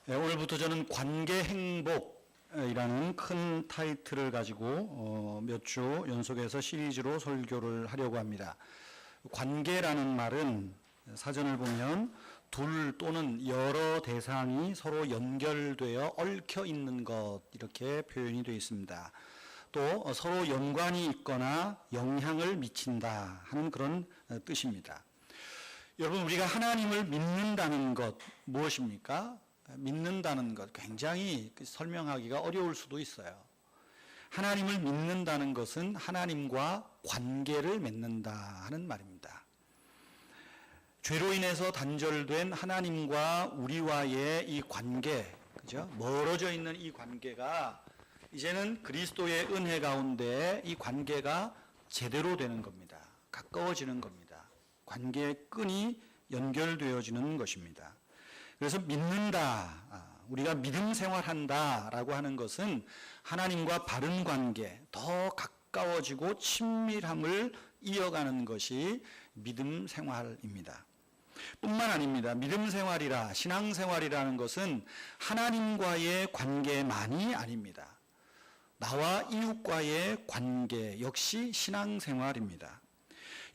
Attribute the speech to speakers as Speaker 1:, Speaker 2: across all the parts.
Speaker 1: 오늘부터 저는 관계 행복이라는 큰 타이틀을 가지고 몇 주 연속해서 시리즈로 설교를 하려고 합니다. 관계라는 말은 사전을 보면 둘 또는 여러 대상이 서로 연결되어 얽혀 있는 것, 이렇게 표현이 되어 있습니다. 또 서로 연관이 있거나 영향을 미친다 하는 그런 뜻입니다. 여러분, 우리가 하나님을 믿는다는 것 무엇입니까? 믿는다는 것 굉장히 설명하기가 어려울 수도 있어요. 하나님을 믿는다는 것은 하나님과 관계를 맺는다 하는 말입니다. 죄로 인해서 단절된 하나님과 우리와의 이 관계, 그죠? 멀어져 있는 이 관계가 이제는 그리스도의 은혜 가운데 이 관계가 제대로 되는 겁니다. 가까워지는 겁니다. 관계의 끈이 연결되어지는 것입니다. 그래서 믿는다, 우리가 믿음 생활한다라고 하는 것은 하나님과 바른 관계, 더 가까워지고 친밀함을 이어가는 것이 믿음 생활입니다. 뿐만 아닙니다. 믿음 생활이라, 신앙 생활이라는 것은 하나님과의 관계만이 아닙니다. 나와 이웃과의 관계 역시 신앙 생활입니다.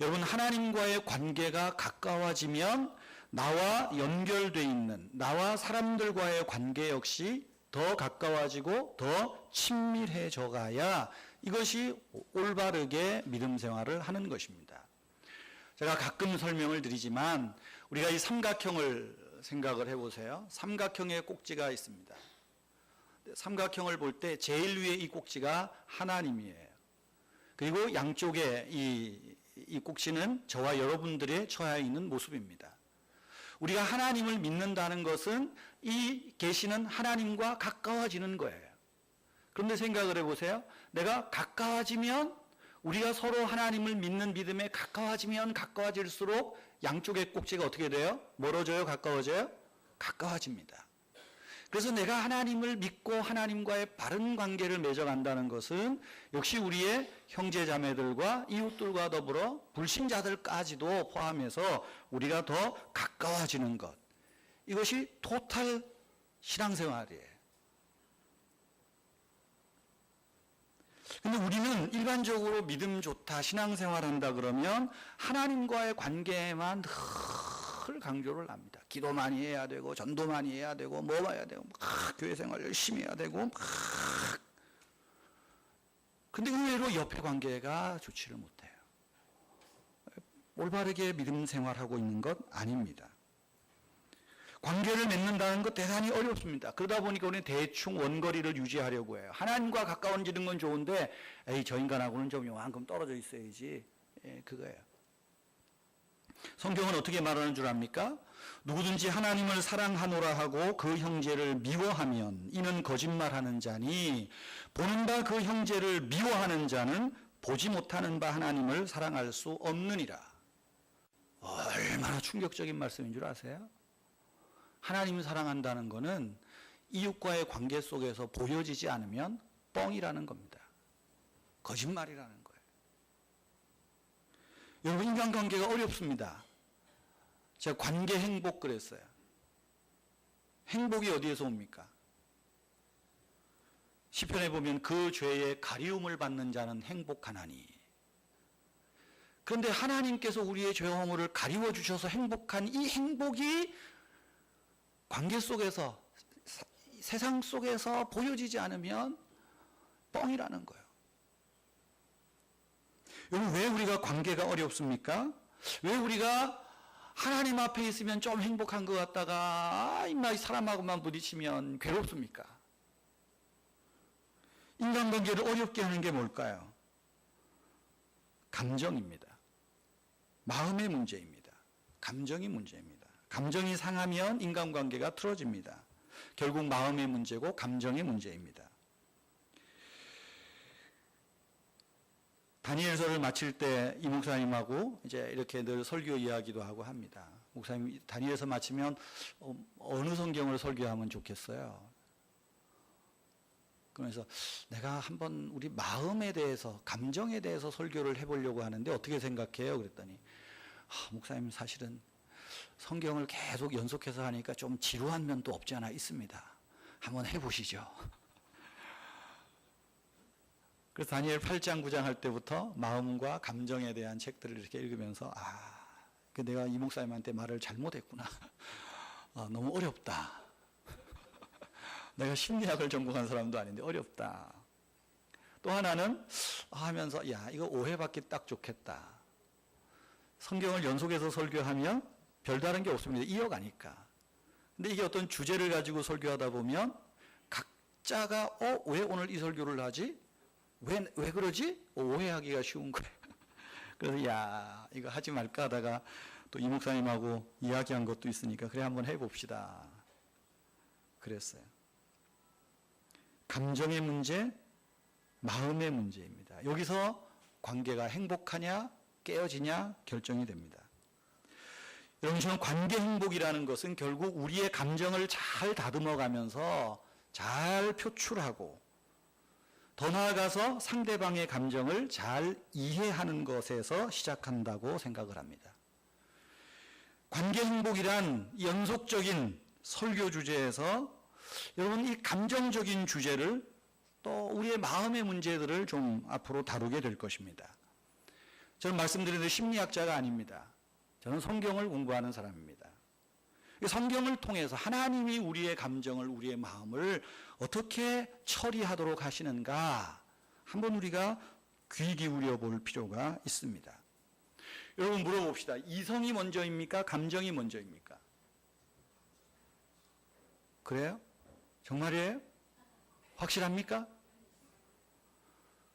Speaker 1: 여러분, 하나님과의 관계가 가까워지면 나와 연결되어 있는, 나와 사람들과의 관계 역시 더 가까워지고 더 친밀해져 가야 이것이 올바르게 믿음 생활을 하는 것입니다. 제가 가끔 설명을 드리지만 우리가 이 삼각형을 생각을 해보세요. 삼각형의 꼭지가 있습니다. 삼각형을 볼 때 제일 위에 이 꼭지가 하나님이에요. 그리고 양쪽에 이 꼭지는 저와 여러분들의 처해 있는 모습입니다. 우리가 하나님을 믿는다는 것은 이 계시는 하나님과 가까워지는 거예요. 그런데 생각을 해보세요. 내가 가까워지면, 우리가 서로 하나님을 믿는 믿음에 가까워지면 가까워질수록 양쪽의 꼭지가 어떻게 돼요? 멀어져요? 가까워져요? 가까워집니다. 그래서 내가 하나님을 믿고 하나님과의 바른 관계를 맺어간다는 것은 역시 우리의 형제자매들과 이웃들과 더불어 불신자들까지도 포함해서 우리가 더 가까워지는 것, 이것이 토탈 신앙생활이에요. 근데 우리는 일반적으로 믿음 좋다, 신앙생활한다 그러면 하나님과의 관계에만 늘 강조를 합니다. 기도 많이 해야 되고, 전도 많이 해야 되고, 뭐 해야 되고, 교회 생활 열심히 해야 되고, 근데 의외로 옆에 관계가 좋지를 못해요. 올바르게 믿음 생활하고 있는 것 아닙니다. 관계를 맺는다는 것 대단히 어렵습니다. 그러다 보니까 우리는 대충 원거리를 유지하려고 해요. 하나님과 가까워지는 건 좋은데, 에이, 저 인간하고는 좀 요만큼 떨어져 있어야지. 그거예요. 성경은 어떻게 말하는 줄 압니까? 누구든지 하나님을 사랑하노라 하고 그 형제를 미워하면 이는 거짓말하는 자니, 보는 바 그 형제를 미워하는 자는 보지 못하는 바 하나님을 사랑할 수 없느니라. 얼마나 충격적인 말씀인 줄 아세요? 하나님을 사랑한다는 것은 이웃과의 관계 속에서 보여지지 않으면 뻥이라는 겁니다. 거짓말이라는 거예요. 여러분, 인간관계가 어렵습니다. 제가 관계 행복 그랬어요. 행복이 어디에서 옵니까? 시편에 보면 그 죄의 가리움을 받는 자는 행복하나니. 그런데 하나님께서 우리의 죄 허물을 가리워 주셔서 행복한 이 행복이 관계 속에서, 세상 속에서 보여지지 않으면 뻥이라는 거예요. 여러분, 왜 우리가 관계가 어렵습니까? 왜 우리가 하나님 앞에 있으면 좀 행복한 것 같다가 이 사람하고만 부딪히면 괴롭습니까? 인간관계를 어렵게 하는 게 뭘까요? 감정입니다. 마음의 문제입니다. 감정이 문제입니다. 감정이 상하면 인간관계가 틀어집니다. 결국 마음의 문제고 감정의 문제입니다. 다니엘서를 마칠 때 이 목사님하고 이제 이렇게 늘 설교 이야기도 하고 합니다. 목사님, 다니엘서 마치면 어느 성경을 설교하면 좋겠어요? 그래서 내가 한번 우리 마음에 대해서, 감정에 대해서 설교를 해보려고 하는데 어떻게 생각해요? 그랬더니 목사님, 사실은 성경을 계속 연속해서 하니까 좀 지루한 면도 없지 않아 있습니다. 한번 해보시죠. 그래서 다니엘 8장 9장 할 때부터 마음과 감정에 대한 책들을 이렇게 읽으면서 내가 이 목사님한테 말을 잘못했구나. 너무 어렵다. 내가 심리학을 전공한 사람도 아닌데 어렵다. 또 하나는 하면서 이거 오해받기 딱 좋겠다. 성경을 연속해서 설교하면 별다른 게 없습니다. 이어가니까. 근데 이게 어떤 주제를 가지고 설교하다 보면 각자가 왜 오늘 이 설교를 하지? 왜 그러지? 오해하기가 쉬운 거예요. 그래서 이거 하지 말까 하다가 또 이 목사님하고 이야기한 것도 있으니까 그래 한번 해봅시다. 그랬어요. 감정의 문제, 마음의 문제입니다. 여기서 관계가 행복하냐 깨어지냐 결정이 됩니다. 여러분, 저는 관계 행복이라는 것은 결국 우리의 감정을 잘 다듬어가면서 잘 표출하고 더 나아가서 상대방의 감정을 잘 이해하는 것에서 시작한다고 생각을 합니다. 관계 행복이란 연속적인 설교 주제에서 여러분 이 감정적인 주제를 또 우리의 마음의 문제들을 좀 앞으로 다루게 될 것입니다. 저는 말씀드린 대로 심리학자가 아닙니다. 저는 성경을 공부하는 사람입니다. 성경을 통해서 하나님이 우리의 감정을, 우리의 마음을 어떻게 처리하도록 하시는가 한번 우리가 귀 기울여 볼 필요가 있습니다. 여러분 물어봅시다. 이성이 먼저입니까? 감정이 먼저입니까? 그래요? 정말이에요? 확실합니까?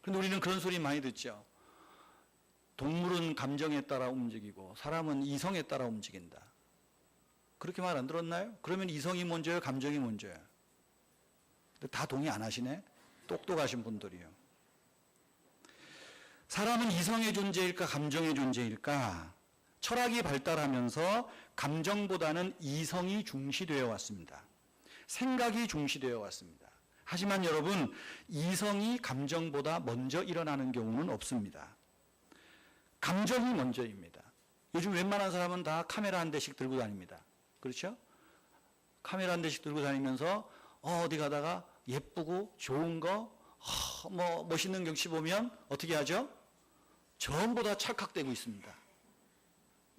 Speaker 1: 그런데 우리는 그런 소리 많이 듣죠. 동물은 감정에 따라 움직이고 사람은 이성에 따라 움직인다. 그렇게 말 안 들었나요? 그러면 이성이 먼저예요? 감정이 먼저예요? 근데 다 동의 안 하시네? 똑똑하신 분들이요. 사람은 이성의 존재일까 감정의 존재일까? 철학이 발달하면서 감정보다는 이성이 중시되어 왔습니다. 생각이 중시되어 왔습니다. 하지만 여러분, 이성이 감정보다 먼저 일어나는 경우는 없습니다. 감정이 먼저입니다. 요즘 웬만한 사람은 다 카메라 한 대씩 들고 다닙니다. 그렇죠? 카메라 한 대씩 들고 다니면서 어디 가다가 예쁘고 좋은 거, 멋있는 경치 보면 어떻게 하죠? 전부 다 찰칵대고 있습니다.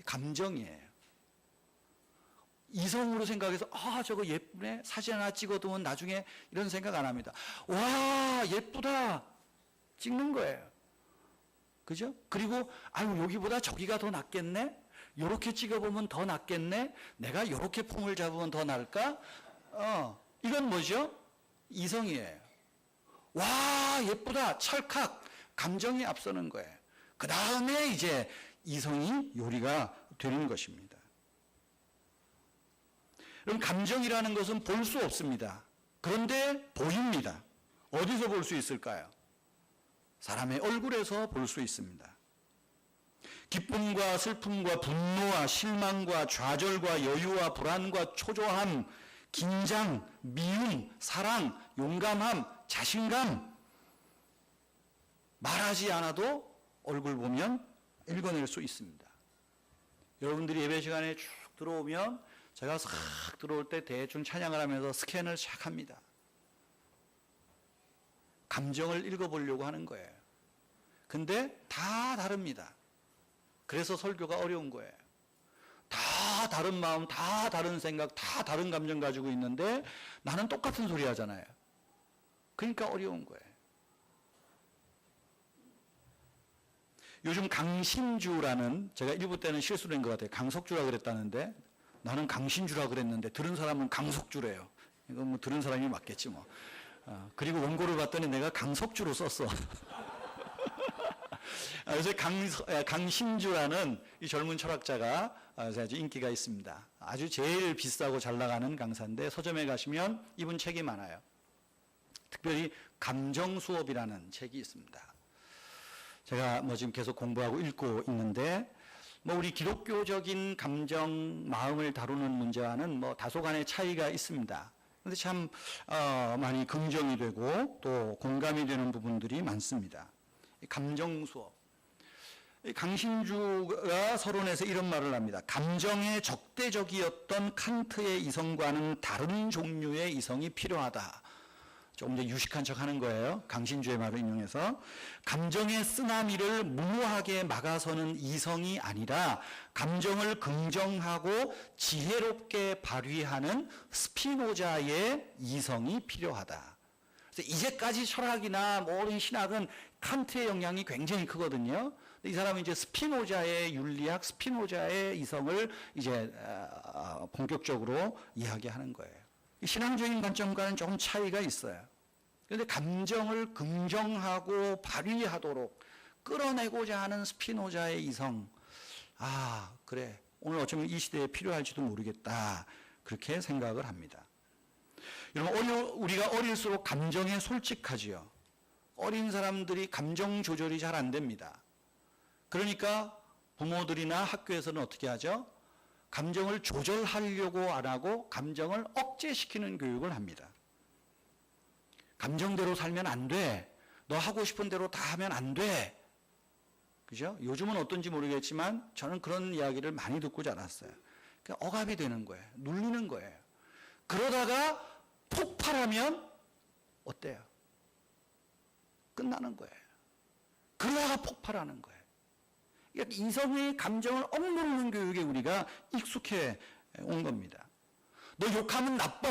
Speaker 1: 감정이에요. 이성으로 생각해서 저거 예쁘네, 사진 하나 찍어두면 나중에 이런 생각 안 합니다. 와 예쁘다 찍는 거예요. 그죠? 그리고 여기보다 저기가 더 낫겠네, 요렇게 찍어보면 더 낫겠네, 내가 요렇게 폼을 잡으면 더 나을까? 이건 뭐죠? 이성이에요. 와 예쁘다, 찰칵, 감정이 앞서는 거예요. 그 다음에 이제 이성이 요리가 되는 것입니다. 그럼 감정이라는 것은 볼 수 없습니다. 그런데 보입니다. 어디서 볼 수 있을까요? 사람의 얼굴에서 볼 수 있습니다. 기쁨과 슬픔과 분노와 실망과 좌절과 여유와 불안과 초조함, 긴장, 미움, 사랑, 용감함, 자신감, 말하지 않아도 얼굴 보면 읽어낼 수 있습니다. 여러분들이 예배 시간에 쭉 들어오면 제가 싹 들어올 때 대충 찬양을 하면서 스캔을 시작합니다. 감정을 읽어보려고 하는 거예요. 근데 다 다릅니다. 그래서 설교가 어려운 거예요. 다 다른 마음, 다 다른 생각, 다 다른 감정 가지고 있는데 나는 똑같은 소리 하잖아요. 그러니까 어려운 거예요. 요즘 강신주라는, 제가 일부 때는 실수된 것 같아요. 강석주라 그랬다는데 나는 강신주라 그랬는데 들은 사람은 강석주래요. 이건 뭐 들은 사람이 맞겠지 뭐. 그리고 원고를 봤더니 내가 강석주로 썼어. 그래서 강신주라는 이 젊은 철학자가 아주 인기가 있습니다. 아주 제일 비싸고 잘 나가는 강사인데 서점에 가시면 이분 책이 많아요. 특별히 감정수업이라는 책이 있습니다. 제가 지금 계속 공부하고 읽고 있는데 우리 기독교적인 감정, 마음을 다루는 문제와는 다소간의 차이가 있습니다. 그런데 참 많이 긍정이 되고 또 공감이 되는 부분들이 많습니다. 감정 수업. 강신주가 서론에서 이런 말을 합니다. 감정에 적대적이었던 칸트의 이성과는 다른 종류의 이성이 필요하다. 조금 더 유식한 척 하는 거예요. 강신주의 말을 인용해서. 감정의 쓰나미를 무모하게 막아서는 이성이 아니라 감정을 긍정하고 지혜롭게 발휘하는 스피노자의 이성이 필요하다. 그래서 이제까지 철학이나 모든 신학은 칸트의 영향이 굉장히 크거든요. 이 사람은 이제 스피노자의 윤리학, 스피노자의 이성을 이제 본격적으로 이야기하는 거예요. 신앙적인 관점과는 조금 차이가 있어요. 그런데 감정을 긍정하고 발휘하도록 끌어내고자 하는 스피노자의 이성, 그래, 오늘 어쩌면 이 시대에 필요할지도 모르겠다, 그렇게 생각을 합니다. 여러분, 우리가 어릴수록 감정에 솔직하지요. 어린 사람들이 감정 조절이 잘 안 됩니다. 그러니까 부모들이나 학교에서는 어떻게 하죠? 감정을 조절하려고 안 하고 감정을 억제시키는 교육을 합니다. 감정대로 살면 안 돼. 너 하고 싶은 대로 다 하면 안 돼. 그죠? 요즘은 어떤지 모르겠지만 저는 그런 이야기를 많이 듣고 자랐어요. 그러니까 억압이 되는 거예요. 눌리는 거예요. 그러다가 폭발하면 어때요? 끝나는 거예요. 그러다가 폭발하는 거예요. 그러니까 이성의 감정을 억누르는 교육에 우리가 익숙해 온 겁니다. 너 욕하면 나빠.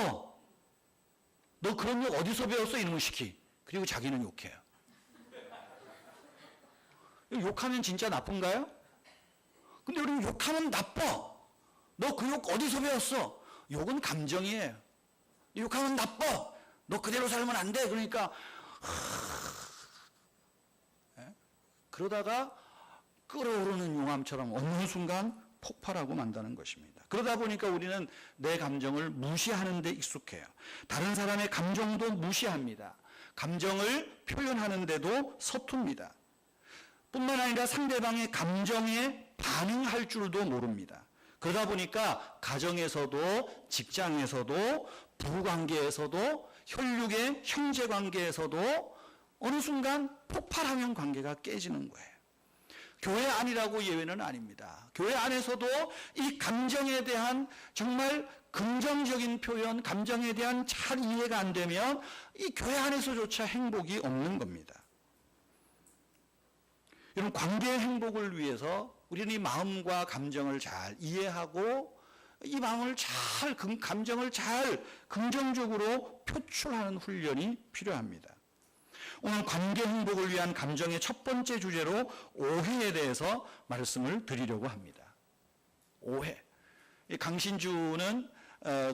Speaker 1: 너 그런 욕 어디서 배웠어? 이놈의 시키. 그리고 자기는 욕해요. 욕하면 진짜 나쁜가요? 근데 우리는 욕하면 나빠. 너 그 욕 어디서 배웠어? 욕은 감정이에요. 욕하면 나빠. 너 그대로 살면 안 돼. 그러니까 그러다가 끓어오르는 용암처럼 어느 순간 폭발하고 만다는 것입니다. 그러다 보니까 우리는 내 감정을 무시하는 데 익숙해요. 다른 사람의 감정도 무시합니다. 감정을 표현하는데도 서툽니다. 뿐만 아니라 상대방의 감정에 반응할 줄도 모릅니다. 그러다 보니까 가정에서도 직장에서도 부부관계에서도 혈육의 형제관계에서도 어느 순간 폭발하면 관계가 깨지는 거예요. 교회 안이라고 예외는 아닙니다. 교회 안에서도 이 감정에 대한 정말 긍정적인 표현, 감정에 대한 잘 이해가 안 되면 이 교회 안에서조차 행복이 없는 겁니다. 여러분, 관계의 행복을 위해서 우리는 이 마음과 감정을 잘 이해하고 이 마음을 잘, 감정을 잘 긍정적으로 표출하는 훈련이 필요합니다. 오늘 관계 행복을 위한 감정의 첫 번째 주제로 오해에 대해서 말씀을 드리려고 합니다. 오해. 강신주는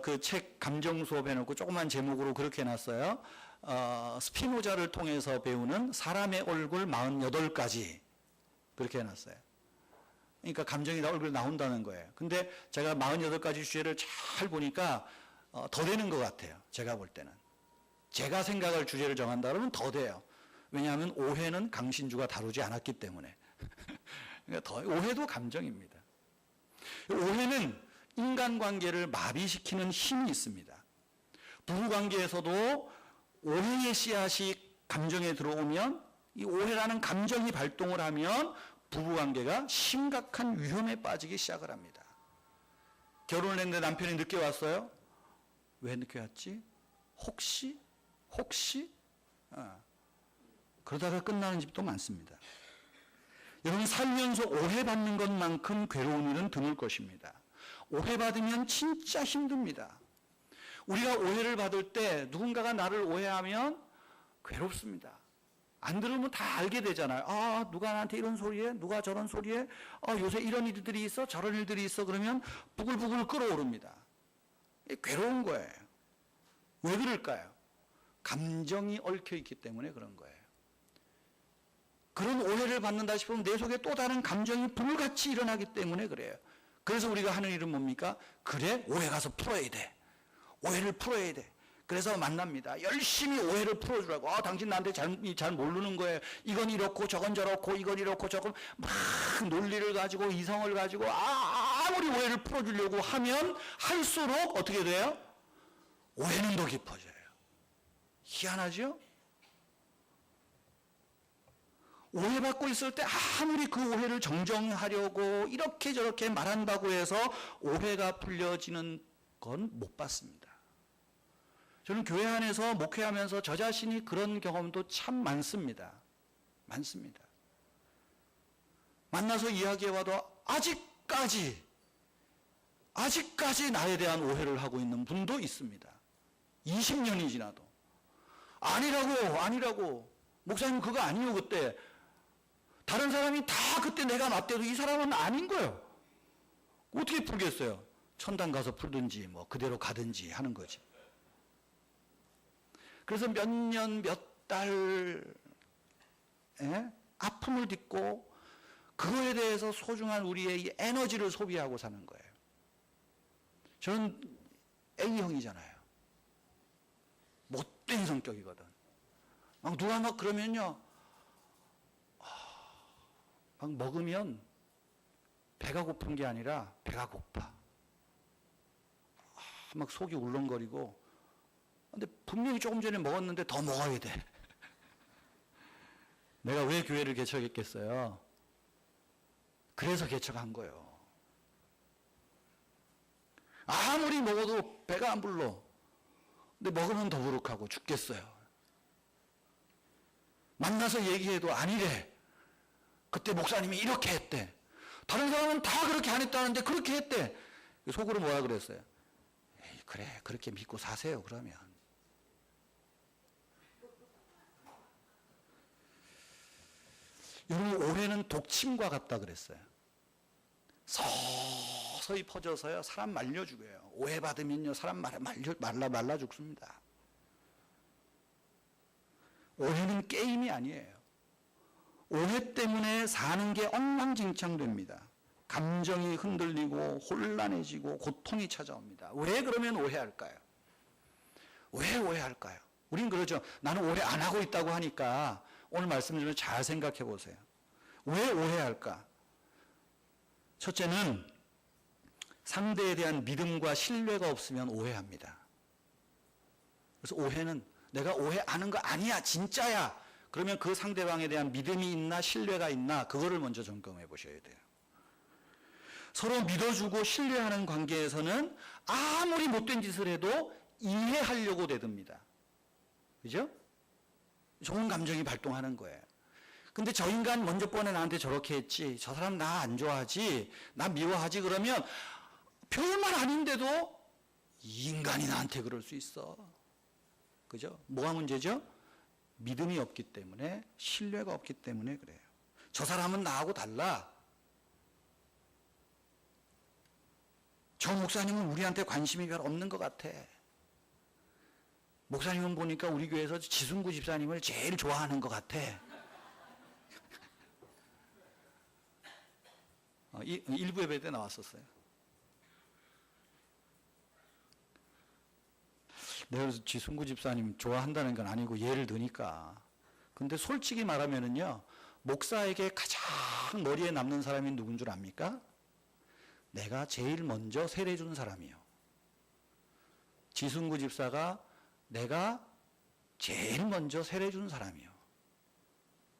Speaker 1: 그 책 감정 수업 해놓고 조그만 제목으로 그렇게 해놨어요. 스피노자를 통해서 배우는 사람의 얼굴 48가지. 그렇게 해놨어요. 그러니까 감정이 얼굴에 나온다는 거예요. 근데 제가 48가지 주제를 잘 보니까 더 되는 것 같아요. 제가 볼 때는. 제가 생각할 주제를 정한다 그러면 더 돼요. 왜냐하면 오해는 강신주가 다루지 않았기 때문에. 그러니까 오해도 감정입니다. 오해는 인간관계를 마비시키는 힘이 있습니다. 부부관계에서도 오해의 씨앗이 감정에 들어오면 이 오해라는 감정이 발동을 하면 부부관계가 심각한 위험에 빠지기 시작을 합니다. 결혼을 했는데 남편이 늦게 왔어요? 왜 늦게 왔지? 혹시? 그러다가 끝나는 집도 많습니다. 여러분, 살면서 오해받는 것만큼 괴로운 일은 드물 것입니다. 오해받으면 진짜 힘듭니다. 우리가 오해를 받을 때 누군가가 나를 오해하면 괴롭습니다. 안 들으면 다 알게 되잖아요. 누가 나한테 이런 소리해? 누가 저런 소리해? 요새 이런 일들이 있어? 저런 일들이 있어? 그러면 부글부글 끓어오릅니다. 괴로운 거예요. 왜 그럴까요? 감정이 얽혀 있기 때문에 그런 거예요. 그런 오해를 받는다 싶으면 내 속에 또 다른 감정이 불같이 일어나기 때문에 그래요. 그래서 우리가 하는 일은 뭡니까? 그래, 오해 가서 풀어야 돼. 오해를 풀어야 돼. 그래서 만납니다. 열심히 오해를 풀어주라고. 당신 나한테 잘 모르는 거예요. 이건 이렇고 저건 저렇고 이건 이렇고 저건 막 논리를 가지고 이성을 가지고 아무리 오해를 풀어주려고 하면 할수록 어떻게 돼요? 오해는 더 깊어져요. 희한하죠? 오해받고 있을 때 아무리 그 오해를 정정하려고 이렇게 저렇게 말한다고 해서 오해가 풀려지는 건 못 봤습니다. 저는 교회 안에서 목회하면서 저 자신이 그런 경험도 참 많습니다. 많습니다. 만나서 이야기해봐도 아직까지 나에 대한 오해를 하고 있는 분도 있습니다. 20년이 지나도. 아니라고. 목사님 그거 아니요 그때. 다른 사람이 다 그때 내가 맞대도 이 사람은 아닌 거예요. 어떻게 풀겠어요? 천당 가서 풀든지 뭐 그대로 가든지 하는 거지. 그래서 몇 년, 몇 달 아픔을 딛고 그거에 대해서 소중한 우리의 이 에너지를 소비하고 사는 거예요. 저는 A형이잖아요. 못된 성격이거든. 막 누가 막 그러면요. 막 먹으면 배가 고픈 게 아니라 배가 고파. 막 속이 울렁거리고. 근데 분명히 조금 전에 먹었는데 더 먹어야 돼. 내가 왜 교회를 개척했겠어요? 그래서 개척한 거예요. 아무리 먹어도 배가 안 불러. 근데 먹으면 더부룩하고 죽겠어요. 만나서 얘기해도 아니래. 그때 목사님이 이렇게 했대. 다른 사람은 다 그렇게 안 했다는데 그렇게 했대. 속으로 뭐라 그랬어요? 에이, 그래 그렇게 믿고 사세요 그러면. 여러분 오해는 독침과 같다 그랬어요. 서서히 퍼져서요 사람 말려 죽여요. 오해받으면요 사람 말라 죽습니다. 오해는 게임이 아니에요. 오해 때문에 사는 게 엉망진창됩니다. 감정이 흔들리고 혼란해지고 고통이 찾아옵니다. 왜 그러면 오해할까요? 왜 오해할까요? 우린 그러죠. 나는 오해 안 하고 있다고 하니까 오늘 말씀을 좀 잘 생각해 보세요. 왜 오해할까? 첫째는 상대에 대한 믿음과 신뢰가 없으면 오해합니다. 그래서 오해는 내가 오해하는 거 아니야 진짜야. 그러면 그 상대방에 대한 믿음이 있나 신뢰가 있나 그거를 먼저 점검해 보셔야 돼요. 서로 믿어주고 신뢰하는 관계에서는 아무리 못된 짓을 해도 이해하려고 대듭니다. 그죠? 좋은 감정이 발동하는 거예요. 근데 저 인간 먼저 번에 나한테 저렇게 했지, 저 사람 나 안 좋아하지, 나 미워하지 그러면 별말 아닌데도 이 인간이 나한테 그럴 수 있어. 그죠? 뭐가 문제죠? 믿음이 없기 때문에, 신뢰가 없기 때문에 그래요. 저 사람은 나하고 달라. 저 목사님은 우리한테 관심이 별 없는 것 같아. 목사님은 보니까 우리 교회에서 지순구 집사님을 제일 좋아하는 것 같아. 일부 예배 때 나왔었어요. 내가 그래서 지순구 집사님 좋아한다는 건 아니고 예를 드니까. 근데 솔직히 말하면은요, 목사에게 가장 머리에 남는 사람이 누군 줄 압니까? 내가 제일 먼저 세례준 사람이요. 지순구 집사가 내가 제일 먼저 세례준 사람이요.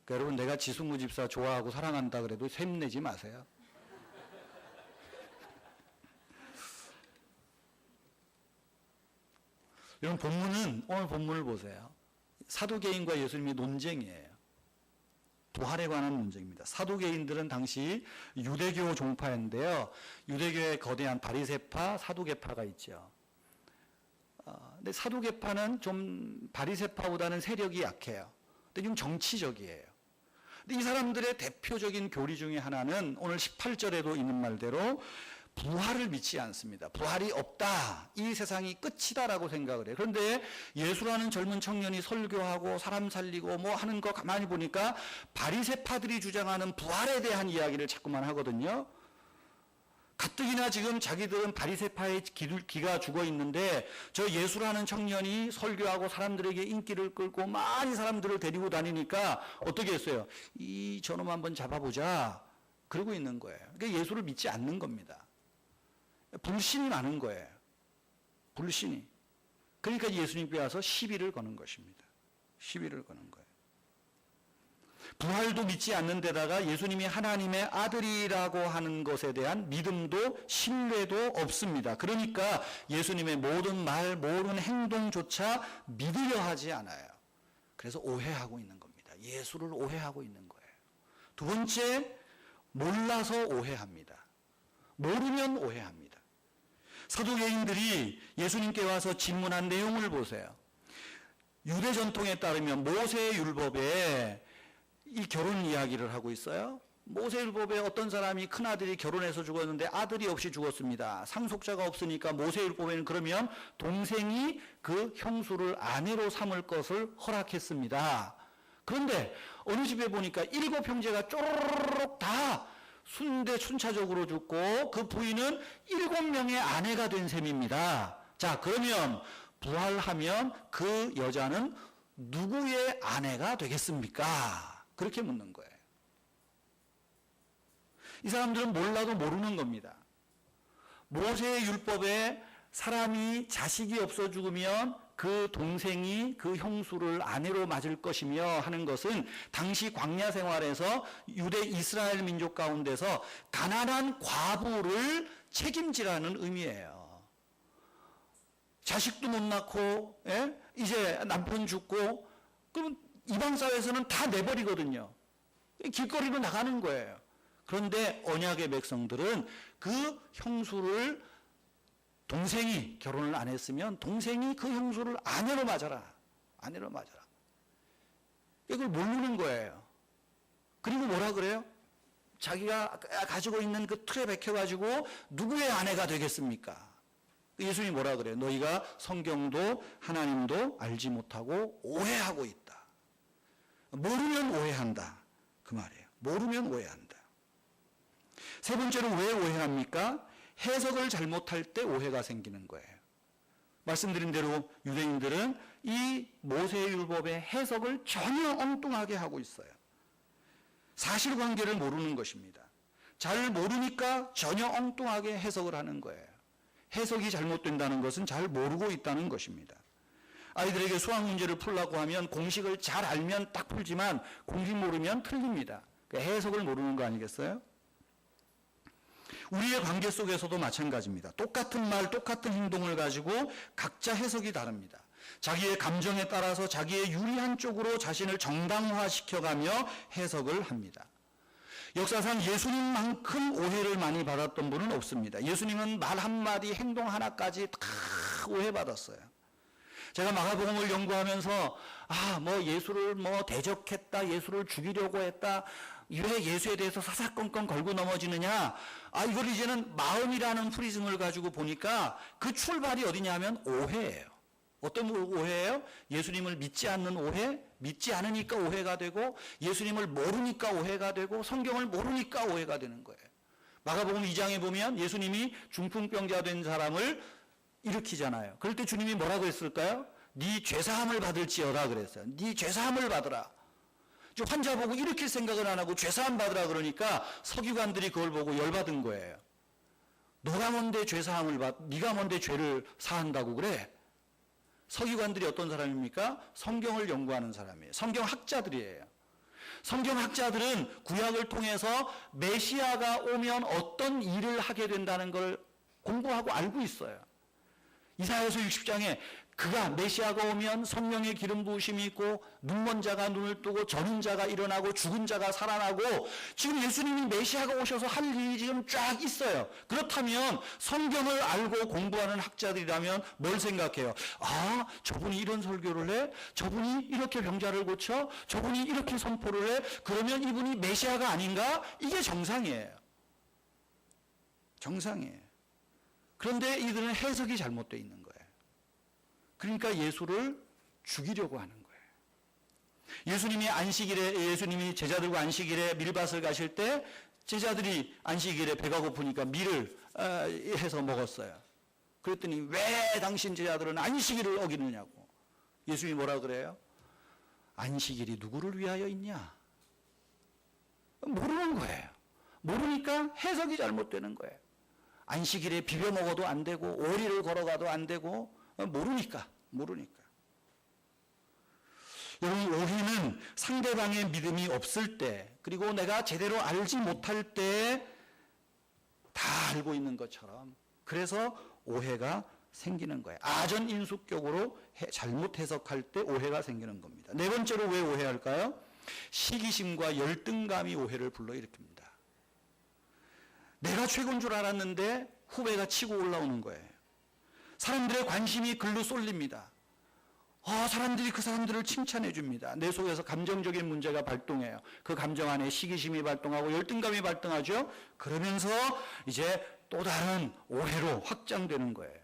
Speaker 1: 그러니까 여러분, 내가 지순구 집사 좋아하고 사랑한다 그래도 샘내지 마세요. 여러분, 본문은, 오늘 본문을 보세요. 사두개인과 예수님이 논쟁이에요. 부활에 관한 논쟁입니다. 사두개인들은 당시 유대교 종파인데요. 유대교의 거대한 바리새파, 사두개파가 있죠. 근데 사두개파는 좀 바리새파보다는 세력이 약해요. 근데 좀 정치적이에요. 근데 이 사람들의 대표적인 교리 중에 하나는 오늘 18절에도 있는 말대로 부활을 믿지 않습니다. 부활이 없다. 이 세상이 끝이다라고 생각을 해요. 그런데 예수라는 젊은 청년이 설교하고 사람 살리고 뭐 하는 거 가만히 보니까 바리새파들이 주장하는 부활에 대한 이야기를 자꾸만 하거든요. 가뜩이나 지금 자기들은 바리새파의 기가 죽어 있는데 저 예수라는 청년이 설교하고 사람들에게 인기를 끌고 많이 사람들을 데리고 다니니까 어떻게 했어요? 이 저놈 한번 잡아보자. 그러고 있는 거예요. 그러니까 예수를 믿지 않는 겁니다. 불신이 많은 거예요. 불신이. 그러니까 예수님께 와서 시비를 거는 것입니다. 시비를 거는 거예요. 부활도 믿지 않는 데다가 예수님이 하나님의 아들이라고 하는 것에 대한 믿음도 신뢰도 없습니다. 그러니까 예수님의 모든 말, 모든 행동조차 믿으려 하지 않아요. 그래서 오해하고 있는 겁니다. 예수를 오해하고 있는 거예요. 두 번째, 몰라서 오해합니다. 모르면 오해합니다. 사두개인들이 예수님께 와서 질문한 내용을 보세요. 유대 전통에 따르면 모세의 율법에 이 결혼 이야기를 하고 있어요. 모세율법에 어떤 사람이 큰아들이 결혼해서 죽었는데 아들이 없이 죽었습니다. 상속자가 없으니까 모세율법에는 그러면 동생이 그 형수를 아내로 삼을 것을 허락했습니다. 그런데 어느 집에 보니까 7 형제가 쪼르륵 다 순차적으로 죽고 그 부인은 7명의 아내가 된 셈입니다. 자, 그러면 부활하면 그 여자는 누구의 아내가 되겠습니까? 그렇게 묻는 거예요. 이 사람들은 몰라도 모르는 겁니다. 모세의 율법에 사람이 자식이 없어 죽으면 그 동생이 그 형수를 아내로 맞을 것이며 하는 것은 당시 광야 생활에서 유대 이스라엘 민족 가운데서 가난한 과부를 책임지라는 의미예요. 자식도 못 낳고 이제 남편 죽고 그러면 이방 사회에서는 다 내버리거든요. 길거리로 나가는 거예요. 그런데 언약의 백성들은 그 형수를 동생이 결혼을 안 했으면 동생이 그 형수를 아내로 맞아라. 아내로 맞아라. 이걸 모르는 거예요. 그리고 뭐라 그래요? 자기가 가지고 있는 그 틀에 박혀가지고 누구의 아내가 되겠습니까? 예수님이 뭐라 그래요? 너희가 성경도 하나님도 알지 못하고 오해하고 있다. 모르면 오해한다. 그 말이에요. 모르면 오해한다. 세 번째로 왜 오해합니까? 해석을 잘못할 때 오해가 생기는 거예요. 말씀드린 대로 유대인들은 이 모세율법의 해석을 전혀 엉뚱하게 하고 있어요. 사실관계를 모르는 것입니다. 잘 모르니까 전혀 엉뚱하게 해석을 하는 거예요. 해석이 잘못된다는 것은 잘 모르고 있다는 것입니다. 아이들에게 수학 문제를 풀라고 하면 공식을 잘 알면 딱 풀지만 공식 모르면 틀립니다. 해석을 모르는 거 아니겠어요? 우리의 관계 속에서도 마찬가지입니다. 똑같은 말, 똑같은 행동을 가지고 각자 해석이 다릅니다. 자기의 감정에 따라서 자기의 유리한 쪽으로 자신을 정당화시켜가며 해석을 합니다. 역사상 예수님만큼 오해를 많이 받았던 분은 없습니다. 예수님은 말 한마디, 행동 하나까지 다 오해받았어요. 제가 마가복음을 연구하면서 예수를 대적했다, 예수를 죽이려고 했다, 왜 예수에 대해서 사사건건 걸고 넘어지느냐, 이걸 이제는 마음이라는 프리즘을 가지고 보니까 그 출발이 어디냐 하면 오해예요. 어떤 오해예요? 예수님을 믿지 않는 오해, 믿지 않으니까 오해가 되고, 예수님을 모르니까 오해가 되고, 성경을 모르니까 오해가 되는 거예요. 마가복음 2장에 보면 예수님이 중풍병자 된 사람을 일으키잖아요. 그럴 때 주님이 뭐라고 했을까요? 네 죄사함을 받을지어다 그랬어요. 네 죄사함을 받으라. 환자 보고 일으킬 생각을 안 하고 죄사함 받으라 그러니까 서기관들이 그걸 보고 열받은 거예요. 너가 뭔데 죄사함을 네가 뭔데 죄를 사한다고 그래? 서기관들이 어떤 사람입니까? 성경을 연구하는 사람이에요. 성경학자들이에요. 성경학자들은 구약을 통해서 메시아가 오면 어떤 일을 하게 된다는 걸 공부하고 알고 있어요. 이사야서 60장에 그가 메시아가 오면 성령의 기름 부으심이 있고 눈먼 자가 눈을 뜨고 저는 자가 일어나고 죽은 자가 살아나고, 지금 예수님이 메시아가 오셔서 할 일이 지금 쫙 있어요. 그렇다면 성경을 알고 공부하는 학자들이라면 뭘 생각해요? 저분이 이런 설교를 해? 저분이 이렇게 병자를 고쳐? 저분이 이렇게 선포를 해? 그러면 이분이 메시아가 아닌가? 이게 정상이에요. 정상이에요. 그런데 이들은 해석이 잘못되어 있는 거예요. 그러니까 예수를 죽이려고 하는 거예요. 예수님이 제자들과 안식일에 밀밭을 가실 때 제자들이 안식일에 배가 고프니까 밀을 해서 먹었어요. 그랬더니 왜 당신 제자들은 안식일을 어기느냐고. 예수님이 뭐라 그래요? 안식일이 누구를 위하여 있냐? 모르는 거예요. 모르니까 해석이 잘못되는 거예요. 안식일에 비벼 먹어도 안 되고 오리를 걸어가도 안 되고 모르니까. 여러분, 오해는 상대방의 믿음이 없을 때, 그리고 내가 제대로 알지 못할 때 다 알고 있는 것처럼, 그래서 오해가 생기는 거예요. 아전인수격으로 잘못 해석할 때 오해가 생기는 겁니다. 네 번째로 왜 오해할까요? 시기심과 열등감이 오해를 불러일으킵니다. 내가 최고인 줄 알았는데 후배가 치고 올라오는 거예요. 사람들의 관심이 글로 쏠립니다. 사람들이 그 사람들을 칭찬해 줍니다. 내 속에서 감정적인 문제가 발동해요. 그 감정 안에 시기심이 발동하고 열등감이 발동하죠. 그러면서 이제 또 다른 오해로 확장되는 거예요.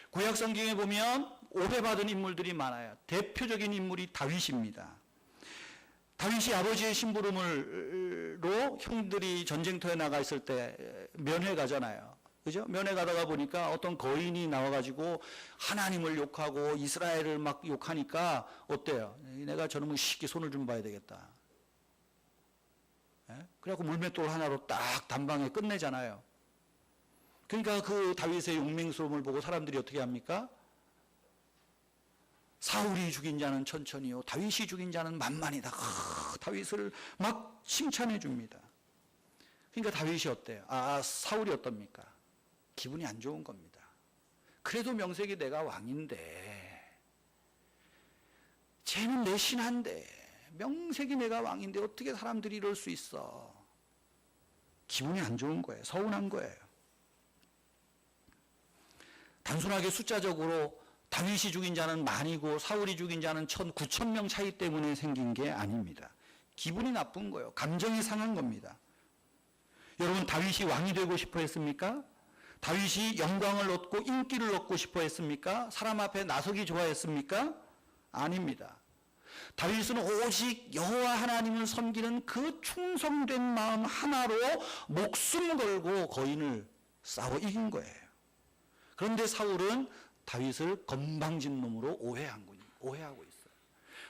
Speaker 1: 구약 성경에 보면 오해받은 인물들이 많아요. 대표적인 인물이 다윗입니다. 다윗이 아버지의 심부름으로 형들이 전쟁터에 나가 있을 때 면회 가잖아요. 그죠? 면회 가다가 보니까 어떤 거인이 나와가지고 하나님을 욕하고 이스라엘을 막 욕하니까 어때요? 내가 저놈을 쉽게 손을 좀 봐야 되겠다. 예? 그래갖고 물맷돌 하나로 딱 단방에 끝내잖아요. 그러니까 그 다윗의 용맹스러움을 보고 사람들이 어떻게 합니까? 사울이 죽인 자는 천천히요, 다윗이 죽인 자는 만만이다. 다윗을 막 칭찬해 줍니다. 그러니까 다윗이 어때요? 사울이 어떻습니까? 기분이 안 좋은 겁니다. 그래도 명색이 내가 왕인데, 쟤는 내 신하인데, 명색이 내가 왕인데 어떻게 사람들이 이럴 수 있어? 기분이 안 좋은 거예요. 서운한 거예요. 단순하게 숫자적으로 다윗이 죽인 자는 만이고 사울이 죽인 자는 9,000명 차이 때문에 생긴 게 아닙니다. 기분이 나쁜 거예요. 감정이 상한 겁니다. 여러분, 다윗이 왕이 되고 싶어 했습니까? 다윗이 영광을 얻고 인기를 얻고 싶어 했습니까? 사람 앞에 나서기 좋아했습니까? 아닙니다. 다윗은 오직 여호와 하나님을 섬기는 그 충성된 마음 하나로 목숨 걸고 거인을 싸워 이긴 거예요. 그런데 사울은 다윗을 건방진 놈으로 오해하고 있어요.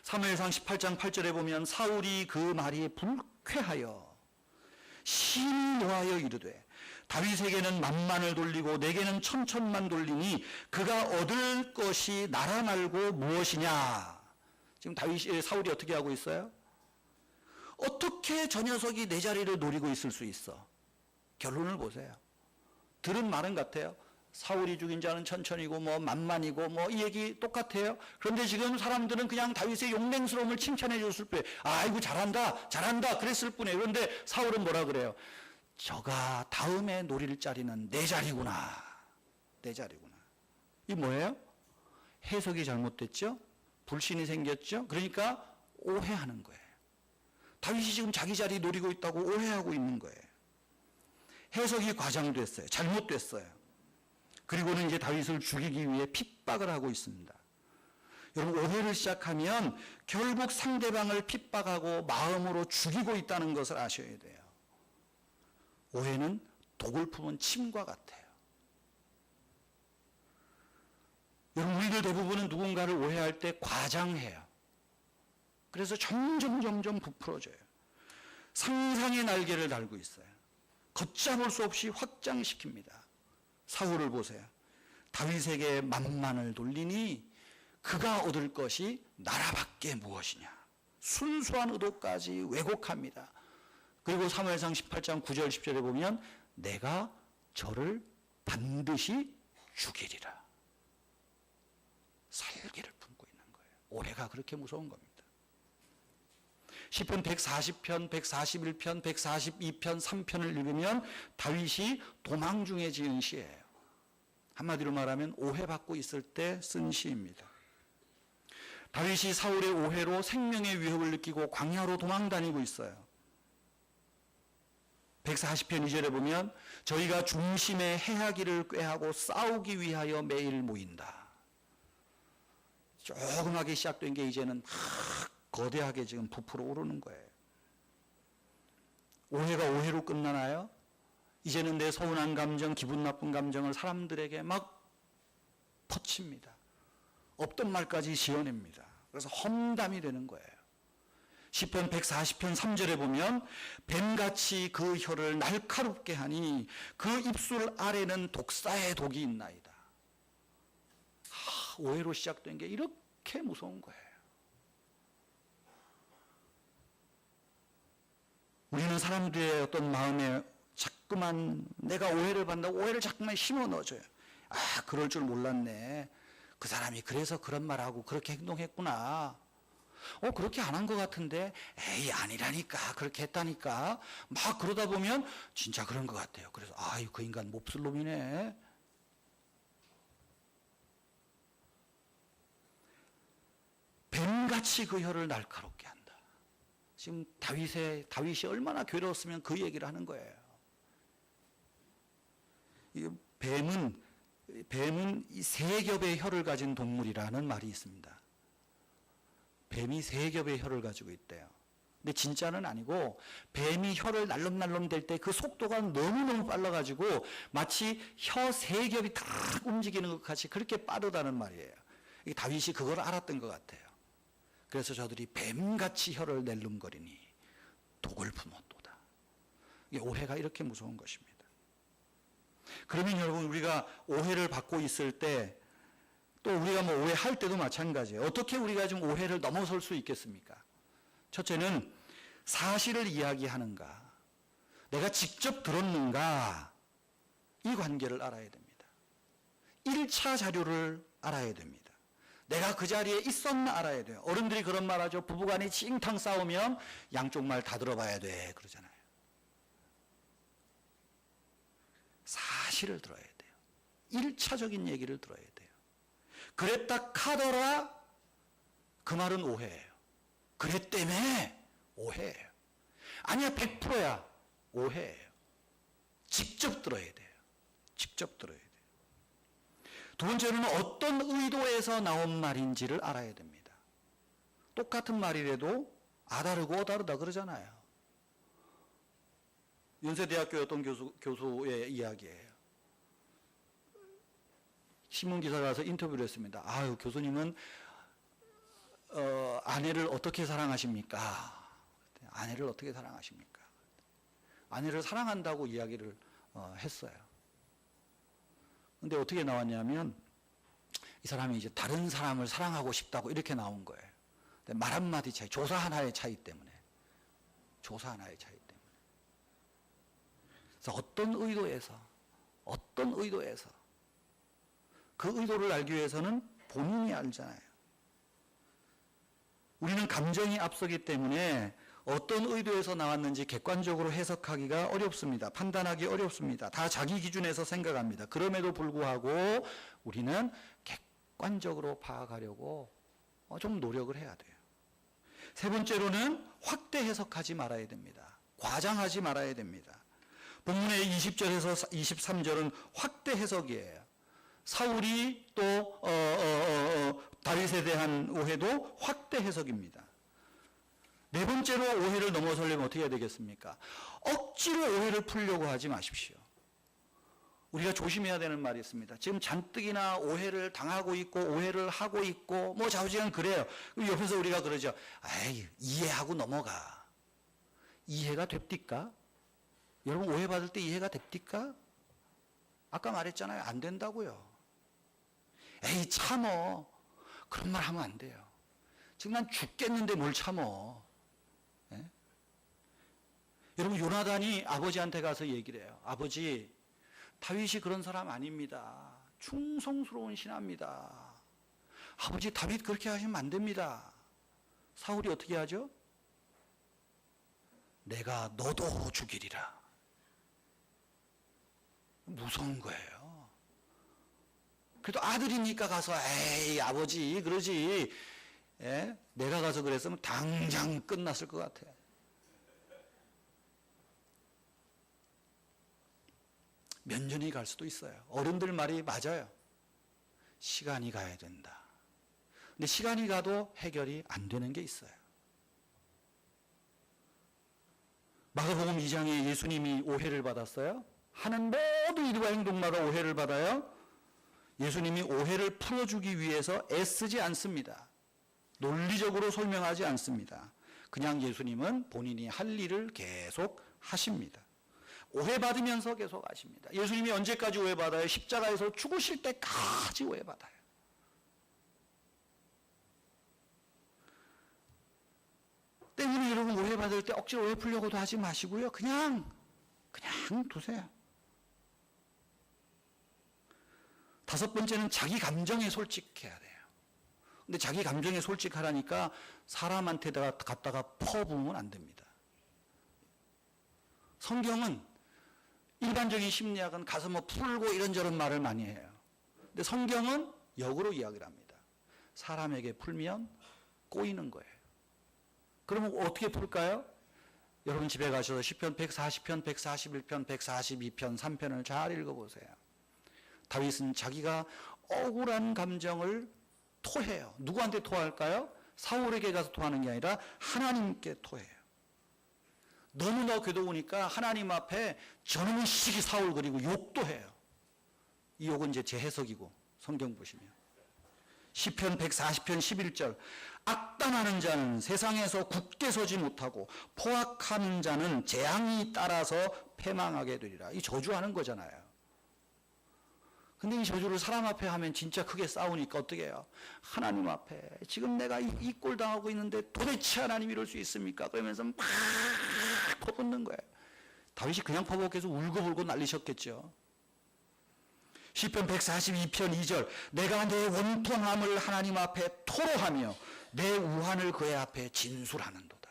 Speaker 1: 사무엘상 18장 8절에 보면 사울이 그 말이 불쾌하여 심히 노하여 이르되 다윗에게는 만만을 돌리고 내게는 천천만 돌리니 그가 얻을 것이 나라 말고 무엇이냐. 지금 사울이 어떻게 하고 있어요? 어떻게 저 녀석이 내 자리를 노리고 있을 수 있어? 결론을 보세요. 들은 말은 같아요. 사울이 죽인 자는 천천이고 만만이고 이 얘기 똑같아요. 그런데 지금 사람들은 그냥 다윗의 용맹스러움을 칭찬해 줬을 뿐이에요. 아이고 잘한다 그랬을 뿐이에요. 그런데 사울은 뭐라 그래요? 저가 다음에 노릴 자리는 내 자리구나. 내 자리구나. 이 뭐예요? 해석이 잘못됐죠? 불신이 생겼죠? 그러니까 오해하는 거예요. 다윗이 지금 자기 자리 노리고 있다고 오해하고 있는 거예요. 해석이 과장됐어요. 잘못됐어요. 그리고는 이제 다윗을 죽이기 위해 핍박을 하고 있습니다. 여러분, 오해를 시작하면 결국 상대방을 핍박하고 마음으로 죽이고 있다는 것을 아셔야 돼요. 오해는 독을 품은 침과 같아요. 여러분, 우리들 대부분은 누군가를 오해할 때 과장해요. 그래서 점점 부풀어져요. 상상의 날개를 달고 있어요. 걷잡을 수 없이 확장시킵니다. 사울을 보세요. 다윗에게 만만을 돌리니 그가 얻을 것이 나라밖에 무엇이냐. 순수한 의도까지 왜곡합니다. 그리고 사무엘상 18장 9절 10절에 보면 내가 저를 반드시 죽이리라. 살기를 품고 있는 거예요. 오해가 그렇게 무서운 겁니다. 시편 140편, 141편, 142편, 3편을 읽으면 다윗이 도망 중에 지은 시예요. 한마디로 말하면 오해받고 있을 때 쓴 시입니다. 다윗이 사울의 오해로 생명의 위협을 느끼고 광야로 도망 다니고 있어요. 140편 2절에 보면 저희가 중심의 해하기를 꾀하고 싸우기 위하여 매일 모인다. 조그맣게 시작된 게 이제는 막 거대하게 지금 부풀어 오르는 거예요. 오해가 오해로 끝나나요? 이제는 내 서운한 감정, 기분 나쁜 감정을 사람들에게 막 퍼칩니다. 없던 말까지 지어냅니다. 그래서 험담이 되는 거예요. 시편 140편 3절에 보면 뱀같이 그 혀를 날카롭게 하니 그 입술 아래는 독사의 독이 있나이다. 오해로 시작된 게 이렇게 무서운 거예요. 우리는 사람들의 어떤 마음에 자꾸만 내가 오해를 받는다고 오해를 자꾸만 심어 넣어줘요. 아, 그럴 줄 몰랐네. 그 사람이 그래서 그런 말하고 그렇게 행동했구나. 그렇게 안 한 것 같은데, 에이, 아니라니까. 그렇게 했다니까. 막 그러다 보면 진짜 그런 것 같아요. 그래서, 아유, 그 인간 몹쓸 놈이네. 뱀같이 그 혀를 날카롭게 한다. 지금 다윗이 얼마나 괴로웠으면 그 얘기를 하는 거예요. 뱀은 이 세 겹의 혀를 가진 동물이라는 말이 있습니다. 뱀이 세 겹의 혀를 가지고 있대요. 근데 진짜는 아니고 뱀이 혀를 날름날름 댈 때 그 속도가 너무너무 빨라가지고 마치 혀 세 겹이 다 움직이는 것 같이 그렇게 빠르다는 말이에요. 다윗이 그걸 알았던 것 같아요. 그래서 저들이 뱀같이 혀를 낼름거리니 독을 품었도다. 오해가 이렇게 무서운 것입니다. 그러면 여러분, 우리가 오해를 받고 있을 때 또 우리가 뭐 오해할 때도 마찬가지예요. 어떻게 우리가 좀 오해를 넘어설 수 있겠습니까? 첫째는 사실을 이야기하는가, 내가 직접 들었는가, 이 관계를 알아야 됩니다. 1차 자료를 알아야 됩니다. 내가 그 자리에 있었나 알아야 돼요. 어른들이 그런 말 하죠. 부부간에 칭탕 싸우면 양쪽 말 다 들어봐야 돼, 그러잖아요. 사실을 들어야 돼요. 1차적인 얘기를 들어야 돼요. 그랬다 카더라, 그 말은 오해예요. 그랬다며 오해예요. 아니야, 100%야 오해예요. 직접 들어야 돼요. 직접 들어야 돼요. 두 번째로는 어떤 의도에서 나온 말인지를 알아야 됩니다. 똑같은 말이라도 아다르고 어다르다 그러잖아요. 연세대학교 어떤 교수의 이야기예요. 신문기사가 와서 인터뷰를 했습니다. 아유, 교수님은 아내를 어떻게 사랑하십니까? 아내를 어떻게 사랑하십니까? 아내를 사랑한다고 이야기를 했어요. 근데 어떻게 나왔냐면 이 사람이 이제 다른 사람을 사랑하고 싶다고 이렇게 나온 거예요. 말 한마디 차이, 조사 하나의 차이 때문에. 조사 하나의 차이 때문에. 그래서 어떤 의도에서 그 의도를 알기 위해서는 본인이 알잖아요. 우리는 감정이 앞서기 때문에 어떤 의도에서 나왔는지 객관적으로 해석하기가 어렵습니다. 판단하기 어렵습니다. 다 자기 기준에서 생각합니다. 그럼에도 불구하고 우리는 객관적으로 파악하려고 좀 노력을 해야 돼요. 세 번째로는 확대 해석하지 말아야 됩니다. 과장하지 말아야 됩니다. 본문의 20절에서 23절은 확대 해석이에요. 사울이 또 다윗에 대한 오해도 확대 해석입니다. 네 번째로 오해를 넘어서려면 어떻게 해야 되겠습니까? 억지로 오해를 풀려고 하지 마십시오. 우리가 조심해야 되는 말이 있습니다. 지금 잔뜩이나 오해를 당하고 있고 오해를 하고 있고 뭐 좌우지간 그래요. 옆에서 우리가 그러죠. 아이, 이해하고 넘어가. 이해가 됩니까? 여러분, 오해받을 때 이해가 됩니까? 아까 말했잖아요. 안 된다고요. 에이, 참어. 그런 말 하면 안 돼요. 지금 난 죽겠는데 뭘 참어. 예? 여러분, 요나단이 아버지한테 가서 얘기를 해요. 아버지, 다윗이 그런 사람 아닙니다. 충성스러운 신하입니다. 아버지, 다윗 그렇게 하시면 안 됩니다. 사울이 어떻게 하죠? 내가 너도 죽이리라. 무서운 거예요. 그래도 아들이니까 가서 에이, 아버지 그러지. 예? 내가 가서 그랬으면 당장 끝났을 것 같아요. 면전이 갈 수도 있어요. 어른들 말이 맞아요. 시간이 가야 된다. 근데 시간이 가도 해결이 안 되는 게 있어요. 마가복음 2장에 예수님이 오해를 받았어요. 하는 모든 일과 행동마다 오해를 받아요. 예수님이 오해를 풀어주기 위해서 애쓰지 않습니다. 논리적으로 설명하지 않습니다. 그냥 예수님은 본인이 할 일을 계속 하십니다. 오해받으면서 계속 하십니다. 예수님이 언제까지 오해받아요? 십자가에서 죽으실 때까지 오해받아요. 때문에 여러분 오해받을 때 억지로 오해 풀려고도 하지 마시고요. 그냥 두세요. 다섯 번째는 자기 감정에 솔직해야 돼요. 근데 자기 감정에 솔직하라니까 사람한테다가 갖다가 퍼부으면 안 됩니다. 성경은 일반적인 심리학은 가서 뭐 풀고 이런저런 말을 많이 해요. 근데 성경은 역으로 이야기를 합니다. 사람에게 풀면 꼬이는 거예요. 그러면 어떻게 풀까요? 여러분 집에 가셔서 시편 140편, 141편, 142편, 3편을 잘 읽어보세요. 다윗은 자기가 억울한 감정을 토해요. 누구한테 토할까요? 사울에게 가서 토하는 게 아니라 하나님께 토해요. 너무나 괴로우니까 하나님 앞에 저놈의 시기 사울 그리고 욕도 해요. 이 욕은 이제 제 해석이고 성경 보시면 시편 140편 11절 악단하는 자는 세상에서 굳게 서지 못하고 포악하는 자는 재앙이 따라서 패망하게 되리라. 이 저주하는 거잖아요. 근데 이 저주를 사람 앞에 하면 진짜 크게 싸우니까 어떻게 해요? 하나님 앞에 지금 내가 이 꼴 당하고 있는데 도대체 하나님 이럴 수 있습니까? 그러면서 막 퍼붓는 거예요. 다윗이 그냥 퍼붓고서 울고불고 난리셨겠죠. 시편 142편 2절 내가 내 원통함을 하나님 앞에 토로하며 내 우환을 그의 앞에 진술하는도다.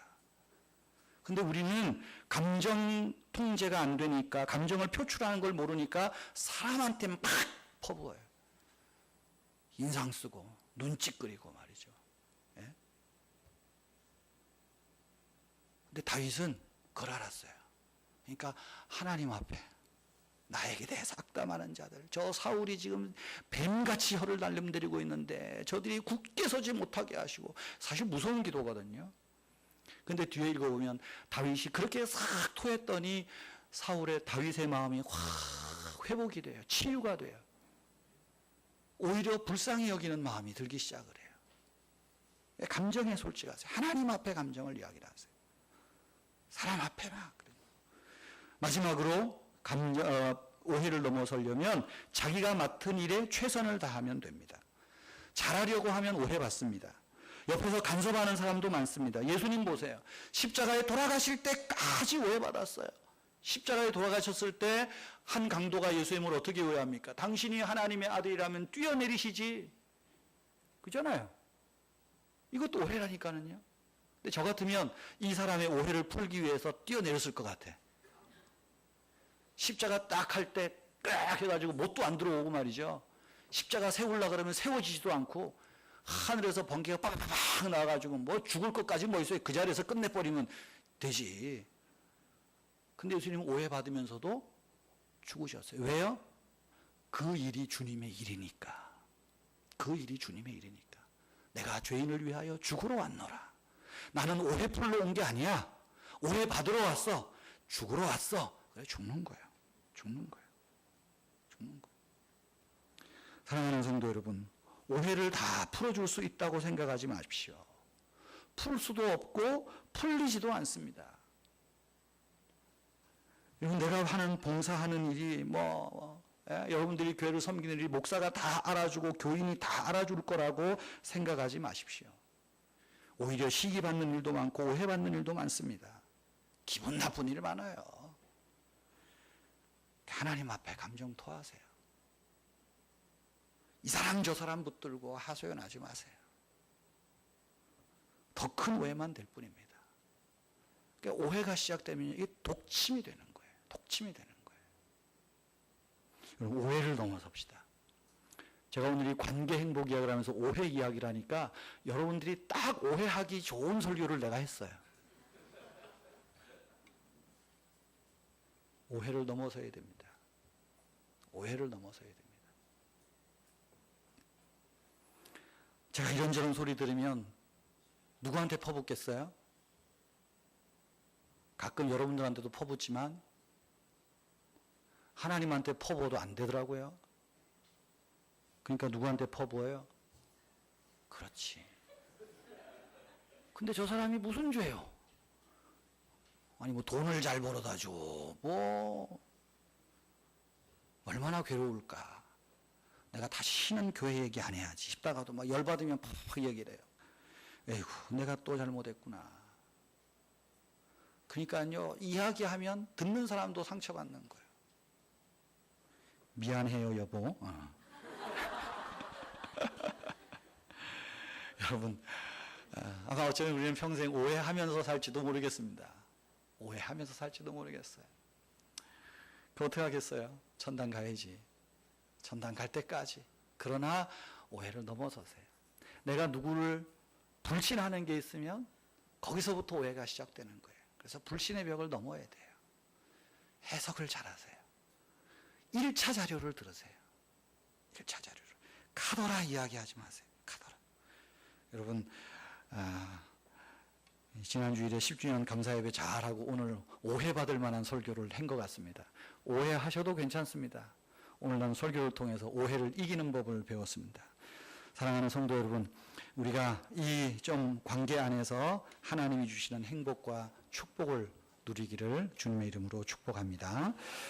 Speaker 1: 근데 우리는 감정 통제가 안 되니까 감정을 표출하는 걸 모르니까 사람한테 막 퍼부어요. 인상 쓰고 눈치 끄리고 말이죠. 예? 근데 다윗은 그걸 알았어요. 그러니까 하나님 앞에 나에게 대해서 악담하는 자들, 저 사울이 지금 뱀같이 혀를 날름대리고 있는데 저들이 굳게 서지 못하게 하시고, 사실 무서운 기도거든요. 근데 뒤에 읽어보면 다윗이 그렇게 싹 토했더니 사울의 다윗의 마음이 확 회복이 돼요. 치유가 돼요. 오히려 불쌍히 여기는 마음이 들기 시작을 해요. 감정에 솔직하세요. 하나님 앞에 감정을 이야기를 하세요. 사람 앞에 막. 마지막으로 오해를 넘어서려면 자기가 맡은 일에 최선을 다하면 됩니다. 잘하려고 하면 오해받습니다. 옆에서 간섭하는 사람도 많습니다. 예수님 보세요. 십자가에 돌아가실 때까지 오해받았어요. 십자가에 돌아가셨을 때 한 강도가 예수님을 어떻게 오해합니까? 당신이 하나님의 아들이라면 뛰어내리시지. 그잖아요. 이것도 오해라니까는요. 근데 저 같으면 이 사람의 오해를 풀기 위해서 뛰어내렸을 것 같아. 십자가 딱 할 때 꽉 해가지고 못도 안 들어오고 말이죠. 십자가 세우려고 그러면 세워지지도 않고 하늘에서 번개가 빡빡빡 나와가지고 뭐 죽을 것까지 뭐 있어요. 그 자리에서 끝내버리면 되지. 근데 예수님은 오해받으면서도 죽으셨어요. 왜요? 그 일이 주님의 일이니까. 그 일이 주님의 일이니까. 내가 죄인을 위하여 죽으러 왔노라. 나는 오해 풀러 온 게 아니야. 오해 받으러 왔어. 죽으러 왔어. 그래 죽는 거예요. 죽는 거예요. 죽는 거예요. 사랑하는 성도 여러분, 오해를 다 풀어줄 수 있다고 생각하지 마십시오. 풀 수도 없고 풀리지도 않습니다. 여러분, 내가 하는 봉사하는 일이 여러분들이 교회를 섬기는 일이 목사가 다 알아주고 교인이 다 알아줄 거라고 생각하지 마십시오. 오히려 시기받는 일도 많고 오해받는 일도 많습니다. 기분 나쁜 일 많아요. 하나님 앞에 감정 토하세요. 이 사람 저 사람 붙들고 하소연하지 마세요. 더 큰 오해만 될 뿐입니다. 그러니까 오해가 시작되면 이게 독침이 되는 거예요. 독침이 되는 거예요. 여러분, 오해를 넘어섭시다. 제가 오늘 이 관계 행복 이야기를 하면서 오해 이야기를 하니까 여러분들이 딱 오해하기 좋은 설교를 내가 했어요. 오해를 넘어서야 됩니다. 오해를 넘어서야 됩니다. 제가 이런저런 소리 들으면 누구한테 퍼붓겠어요? 가끔 여러분들한테도 퍼붓지만 하나님한테 퍼부어도 안 되더라고요. 그러니까 누구한테 퍼부어요? 그렇지. 근데 저 사람이 무슨 죄요? 아니 뭐 돈을 잘 벌어다 줘. 뭐 얼마나 괴로울까. 내가 다시는 교회 얘기 안 해야지 싶다가도 막 열받으면 팍 얘기를 해요. 에이구 내가 또 잘못했구나. 그러니까요, 이야기하면 듣는 사람도 상처받는 거예요. 미안해요, 여보. 여러분, 아마 어쩌면 우리는 평생 오해하면서 살지도 모르겠습니다. 오해하면서 살지도 모르겠어요. 그 어떻게 하겠어요? 천당 가야지. 천당 갈 때까지. 그러나 오해를 넘어서세요. 내가 누구를 불신하는 게 있으면 거기서부터 오해가 시작되는 거예요. 그래서 불신의 벽을 넘어야 돼요. 해석을 잘하세요. 1차 자료를 들으세요. 1차 자료를. 카더라 이야기하지 마세요. 카더라. 여러분, 지난 주일에 10주년 감사예배 잘하고 오늘 오해받을 만한 설교를 한 것 같습니다. 오해하셔도 괜찮습니다. 오늘 난 설교를 통해서 오해를 이기는 법을 배웠습니다. 사랑하는 성도 여러분, 우리가 이 좀 관계 안에서 하나님이 주시는 행복과 축복을 누리기를 주님의 이름으로 축복합니다.